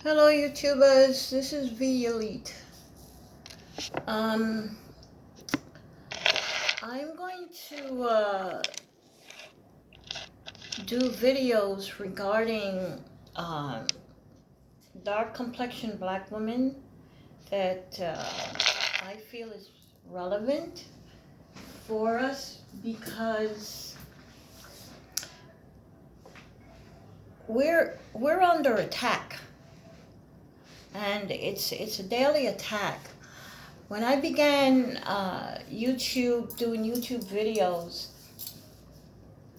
Hello YouTubers, this is V Elite. I'm going to do videos regarding dark complexion black women that I feel is relevant for us because we're under attack, and it's a daily attack. When I began doing YouTube videos,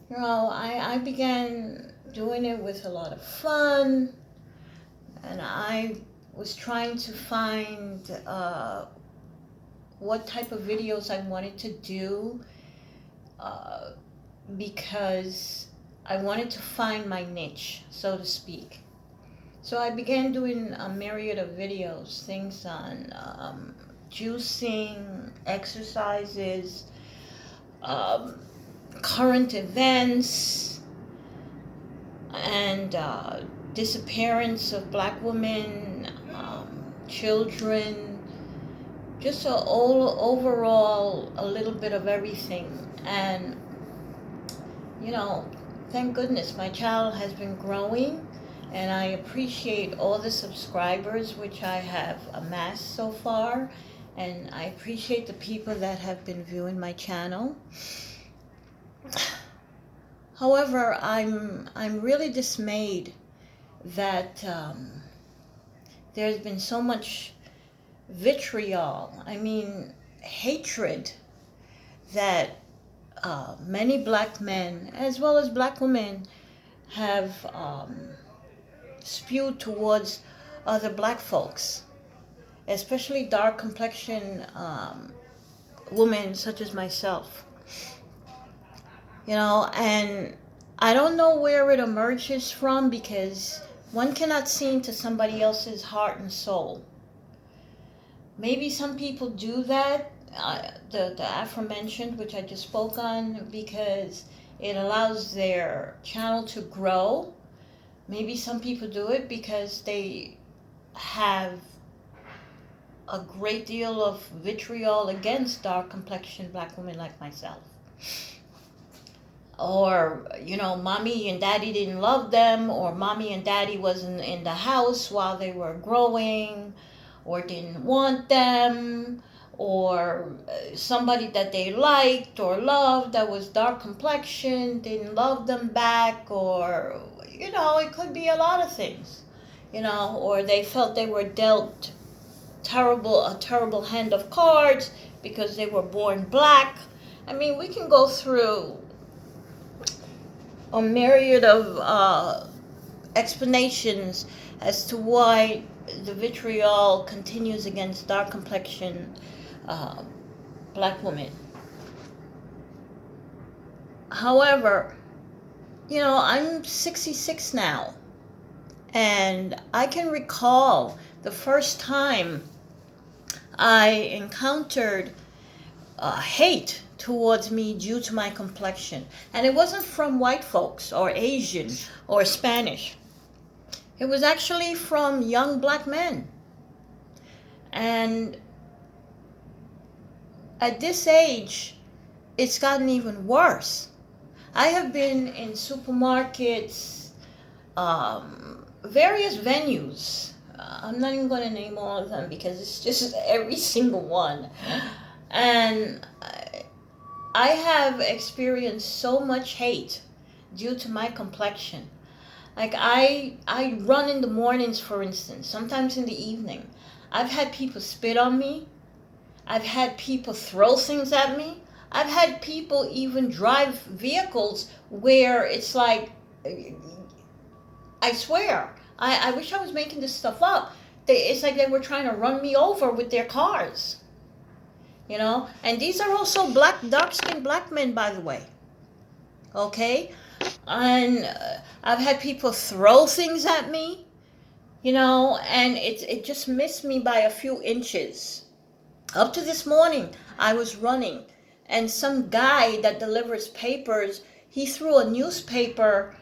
I began doing it with a lot of fun, and I was trying to find what type of videos I wanted to do because I wanted to find my niche, so to speak. So I began doing a myriad of videos, things on juicing, exercises, current events, and disappearance of black women, children, just overall a little bit of everything. And thank goodness my channel has been growing, and I appreciate all the subscribers which I have amassed so far, and I appreciate the people that have been viewing my channel. However, I'm really dismayed that there's been so much vitriol, hatred, that many black men as well as black women have spewed towards other black folks, especially dark complexion women such as myself. And I don't know where it emerges from, because one cannot see into somebody else's heart and soul. Maybe some people do that, the aforementioned, which I just spoke on, because it allows their channel to grow. Maybe some people do it because they have a great deal of vitriol against dark complexion black women like myself. Or, mommy and daddy didn't love them, or mommy and daddy wasn't in the house while they were growing, or didn't want them, or somebody that they liked or loved that was dark complexion didn't love them back, or, it could be a lot of things, or they felt they were dealt a terrible hand of cards because they were born black. We can go through a myriad of explanations as to why the vitriol continues against dark complexion black women. However, I'm 66 now, and I can recall the first time I encountered hate towards me due to my complexion. And it wasn't from white folks or Asian or Spanish. It was actually from young black men. And at this age, it's gotten even worse. I have been in supermarkets, various venues. I'm not even going to name all of them because it's just every single one. And I have experienced so much hate due to my complexion. Like, I run in the mornings, for instance, sometimes in the evening. I've had people spit on me. I've had people throw things at me. I've had people even drive vehicles where it's like, I swear, I wish I was making this stuff up. It's like they were trying to run me over with their cars. And these are also dark-skinned black men, by the way. Okay? And I've had people throw things at me, and it just missed me by a few inches. Up to this morning, I was running, and some guy that delivers papers, he threw a newspaper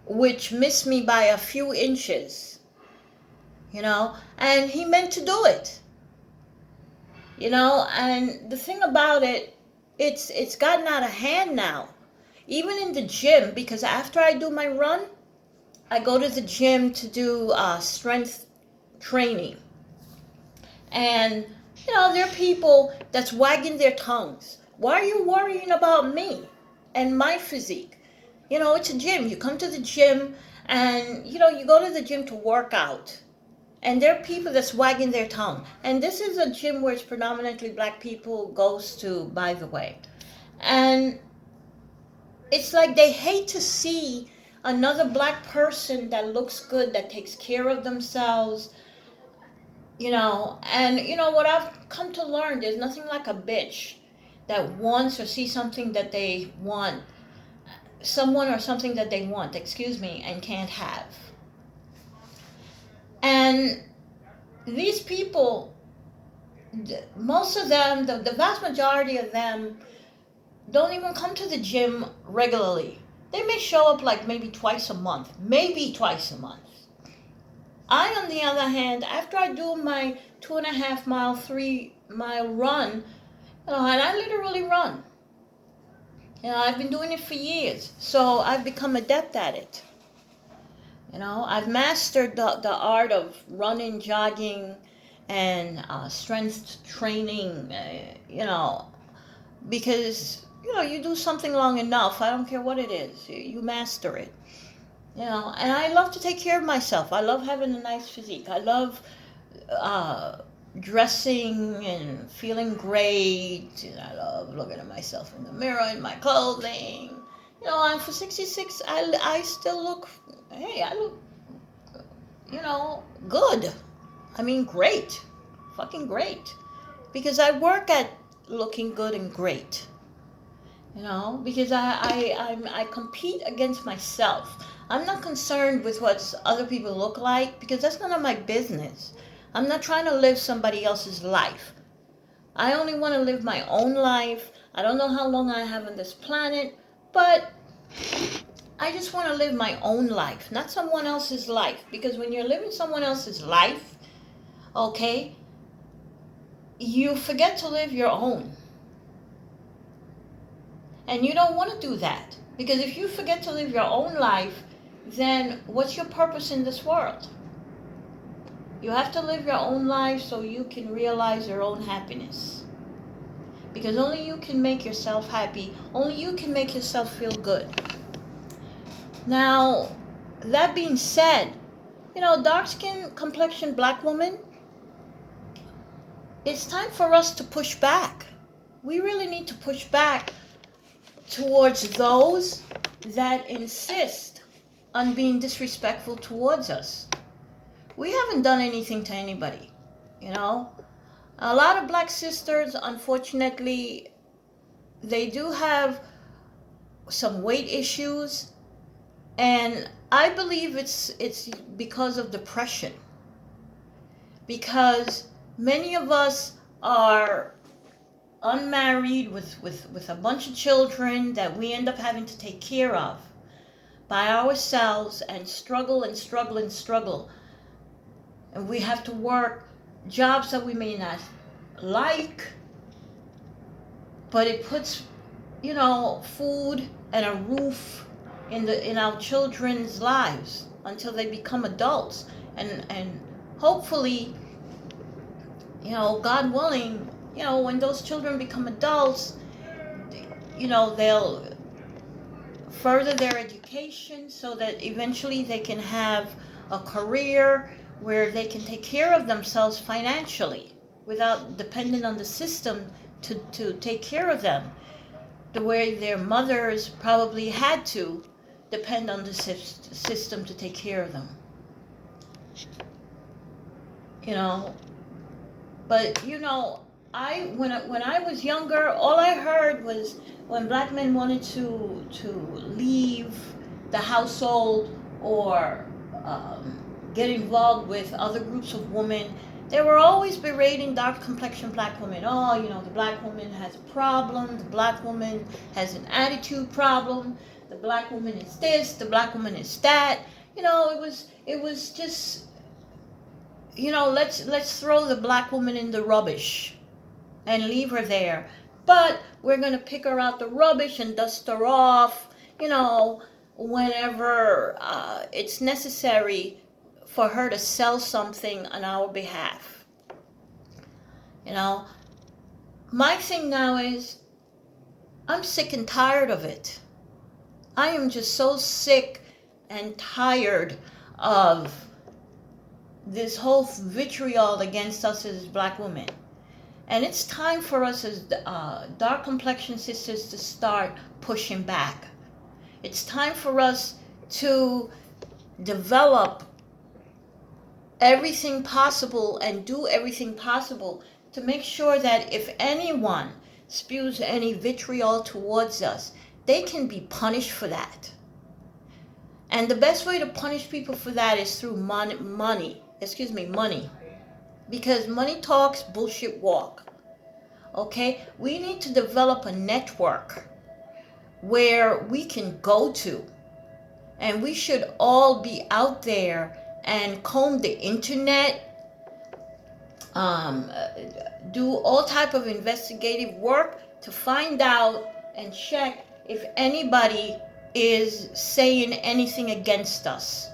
which missed me by a few inches. and he meant to do it, and the thing about it, it's gotten out of hand now, even in the gym, because after I do my run, I go to the gym to do strength training. And, there are people that's wagging their tongues. Why are you worrying about me and my physique? It's a gym. You come to the gym and, you go to the gym to work out. And there are people that's wagging their tongue. And this is a gym where it's predominantly black people goes to, by the way. And it's like they hate to see another black person that looks good, that takes care of themselves, and what I've come to learn, there's nothing like a bitch that wants or sees something that they want, someone or something that they want, and can't have. And these people, most of them, the vast majority of them, don't even come to the gym regularly. They may show up like maybe twice a month. I, on the other hand, after I do my 2.5 mile, 3 mile run, and I literally run. I've been doing it for years, so I've become adept at it. I've mastered the art of running, jogging, and strength training, because, you do something long enough, I don't care what it is, you master it. And I love to take care of myself. I love having a nice physique. I love dressing and feeling great. And I love looking at myself in the mirror in my clothing. And for 66, I still look, I look, good. I mean, great. Fucking great. Because I work at looking good and great. Because I compete against myself. I'm not concerned with what other people look like, because that's none of my business. I'm not trying to live somebody else's life. I only want to live my own life. I don't know how long I have on this planet, but I just want to live my own life, not someone else's life. Because when you're living someone else's life, okay, you forget to live your own. And you don't want to do that. Because if you forget to live your own life, then what's your purpose in this world? You have to live your own life so you can realize your own happiness. Because only you can make yourself happy. Only you can make yourself feel good. Now, that being said, dark-skinned, complexioned black women, it's time for us to push back. We really need to push back towards those that insist on being disrespectful towards us. We haven't done anything to anybody, A lot of black sisters, unfortunately, they do have some weight issues, and I believe it's because of depression. Because many of us are unmarried with a bunch of children that we end up having to take care of by ourselves, and struggle and struggle and struggle. And we have to work jobs that we may not like, but it puts, food and a roof in our children's lives until they become adults. And hopefully, God willing, when those children become adults, they'll further their education so that eventually they can have a career where they can take care of themselves financially without depending on the system to take care of them, the way their mothers probably had to depend on the system to take care of them. But when I was younger, all I heard was when black men wanted to leave the household or get involved with other groups of women, they were always berating dark complexion black women. Oh, the black woman has a problem, the black woman has an attitude problem, the black woman is this, the black woman is that. It was just, let's throw the black woman in the rubbish and leave her there. But we're going to pick her out the rubbish and dust her off, whenever it's necessary for her to sell something on our behalf. My thing now is, I'm sick and tired of it. I am just so sick and tired of this whole vitriol against us as black women. And it's time for us as dark complexion sisters to start pushing back. It's time for us to develop everything possible and do everything possible to make sure that if anyone spews any vitriol towards us, they can be punished for that. And the best way to punish people for that is through money. Because money talks, bullshit walk. Okay? We need to develop a network where we can go to. And we should all be out there and comb the internet, do all type of investigative work to find out and check if anybody is saying anything against us,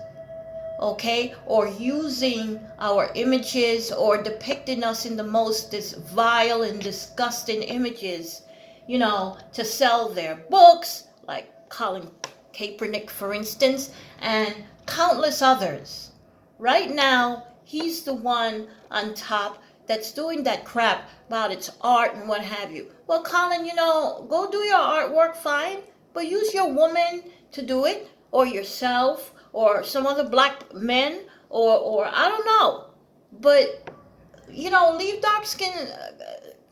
okay, or using our images or depicting us in the most vile and disgusting images, to sell their books, like Colin Kaepernick, for instance, and countless others. Right now, he's the one on top that's doing that crap about its art and what have you. Well, Colin, go do your artwork, fine, but use your woman to do it, or yourself, or some other black men, or I don't know. But, leave dark-skinned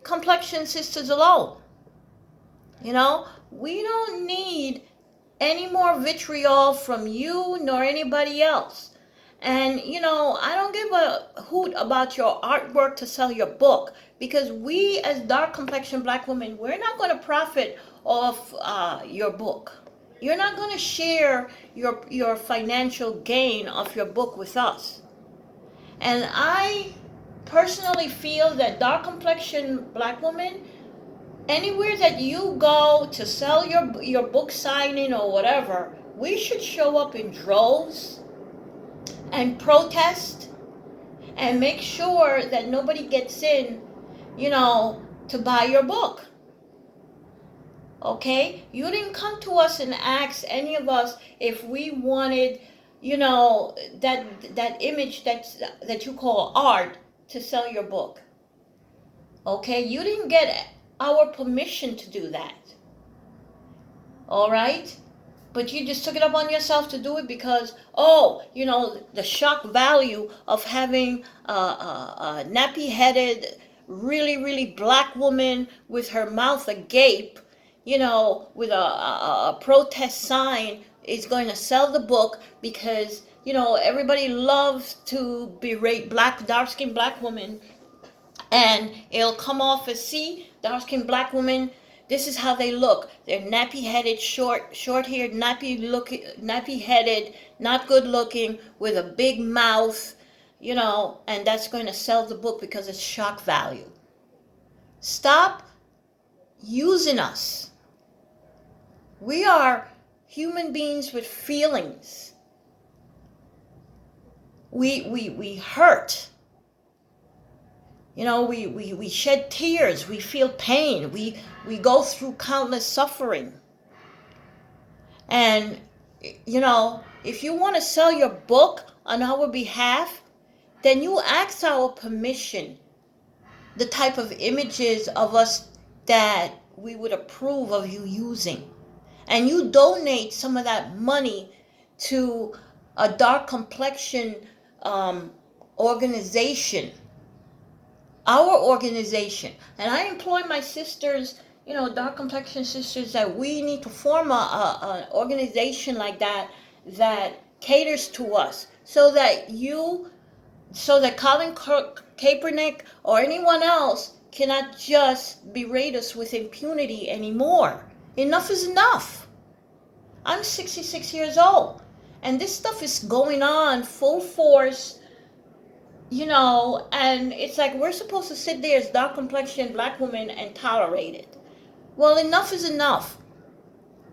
complexion sisters alone. We don't need any more vitriol from you nor anybody else. And, I don't give a hoot about your artwork to sell your book, because we as dark complexion black women, we're not going to profit off your book. You're not going to share your financial gain of your book with us. And I personally feel that dark complexion black women, anywhere that you go to sell your book signing or whatever, we should show up in droves and protest and make sure that nobody gets in, to buy your book. Okay? You didn't come to us and ask any of us if we wanted, that image that you call art to sell your book. Okay? You didn't get our permission to do that. All right? But you just took it up on yourself to do it because, the shock value of having a nappy-headed, really, really black woman with her mouth agape, with a protest sign is going to sell the book because, everybody loves to berate dark-skinned black women. And it'll come off as, see, dark-skinned black women, this is how they look. They're nappy-headed, short-haired, nappy-headed, not good-looking, with a big mouth, and that's going to sell the book because it's shock value. Stop using us. We are human beings with feelings. We hurt. We shed tears, we feel pain, we go through countless suffering. And, if you want to sell your book on our behalf, then you ask our permission, the type of images of us that we would approve of you using. And you donate some of that money to a dark complexion organization. Our organization. And I employ my sisters, dark complexion sisters, that we need to form an organization like that caters to us, so that Colin Kaepernick or anyone else cannot just berate us with impunity anymore. Enough is enough. I'm 66 years old, and this stuff is going on full force and it's like we're supposed to sit there as dark complexioned black women and tolerate it. Well, enough is enough.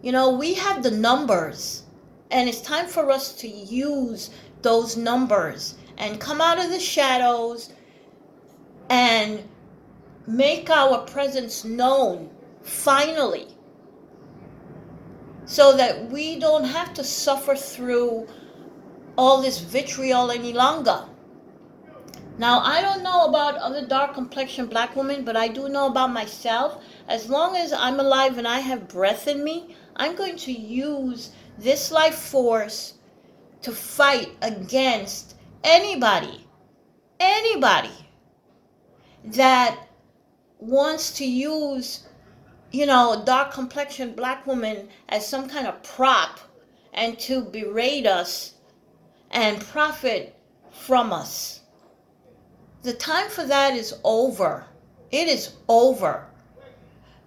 We have the numbers, and it's time for us to use those numbers and come out of the shadows and make our presence known, finally, so that we don't have to suffer through all this vitriol any longer. Now, I don't know about other dark complexion black women, but I do know about myself. As long as I'm alive and I have breath in me, I'm going to use this life force to fight against anybody that wants to use, dark complexion black woman as some kind of prop and to berate us and profit from us. The time for that is over. It is over.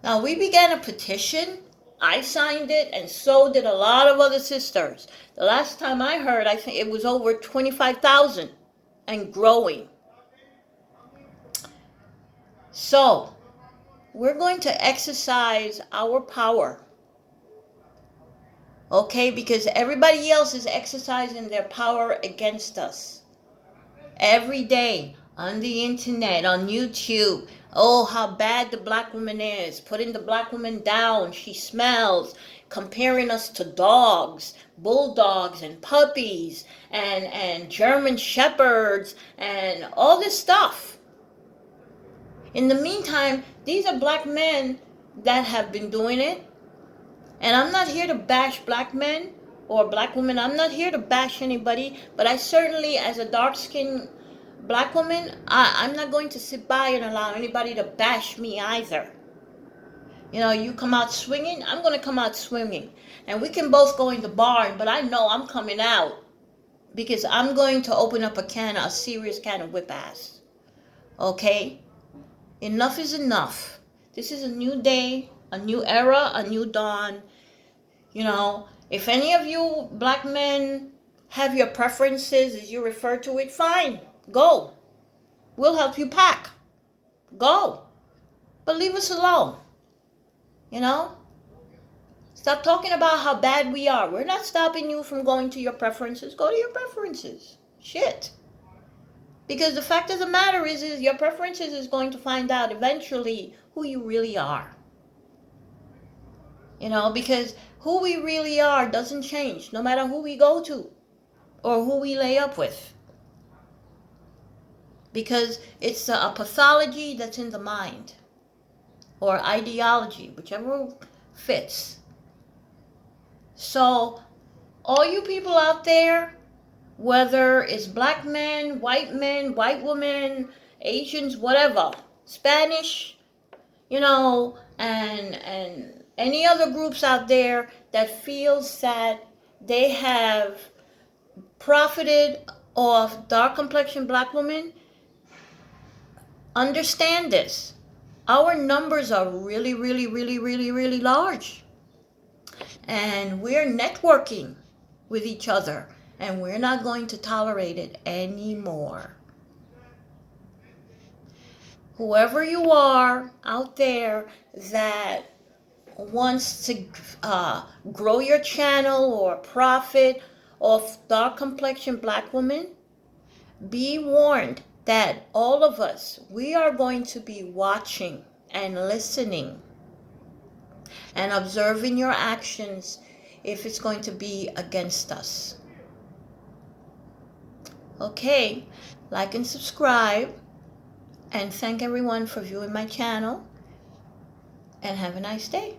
Now, we began a petition. I signed it, and so did a lot of other sisters. The last time I heard, I think it was over 25,000 and growing. So, we're going to exercise our power. Okay? Because everybody else is exercising their power against us. Every day. On the internet, on YouTube. Oh, how bad the black woman is. Putting the black woman down. She smells. Comparing us to dogs, bulldogs and puppies and German shepherds and all this stuff. In the meantime, these are black men that have been doing it. And I'm not here to bash black men or black women. I'm not here to bash anybody. But I certainly, as a dark-skinned black woman, I'm not going to sit by and allow anybody to bash me either. You come out swinging, I'm going to come out swinging. And we can both go in the barn, but I know I'm coming out because I'm going to open up a serious can of whip ass. Okay? Enough is enough. This is a new day, a new era, a new dawn. If any of you black men have your preferences, as you refer to it, fine. Go. We'll help you pack. Go. But leave us alone. Stop talking about how bad we are. We're not stopping you from going to your preferences. Go to your preferences. Shit. Because the fact of the matter is your preferences is going to find out eventually who you really are. Because who we really are doesn't change no matter who we go to or who we lay up with. Because it's a pathology that's in the mind or ideology, whichever fits. So, all you people out there, whether it's black men, white women, Asians, whatever, Spanish, and any other groups out there that feels that they have profited off dark complexion black women, understand this. Our numbers are really, really, really, really, really large. And we're networking with each other. And we're not going to tolerate it anymore. Whoever you are out there that wants to grow your channel or profit off dark complexion black women, be warned that all of us, we are going to be watching and listening and observing your actions if it's going to be against us. Okay, like and subscribe, and thank everyone for viewing my channel, and have a nice day.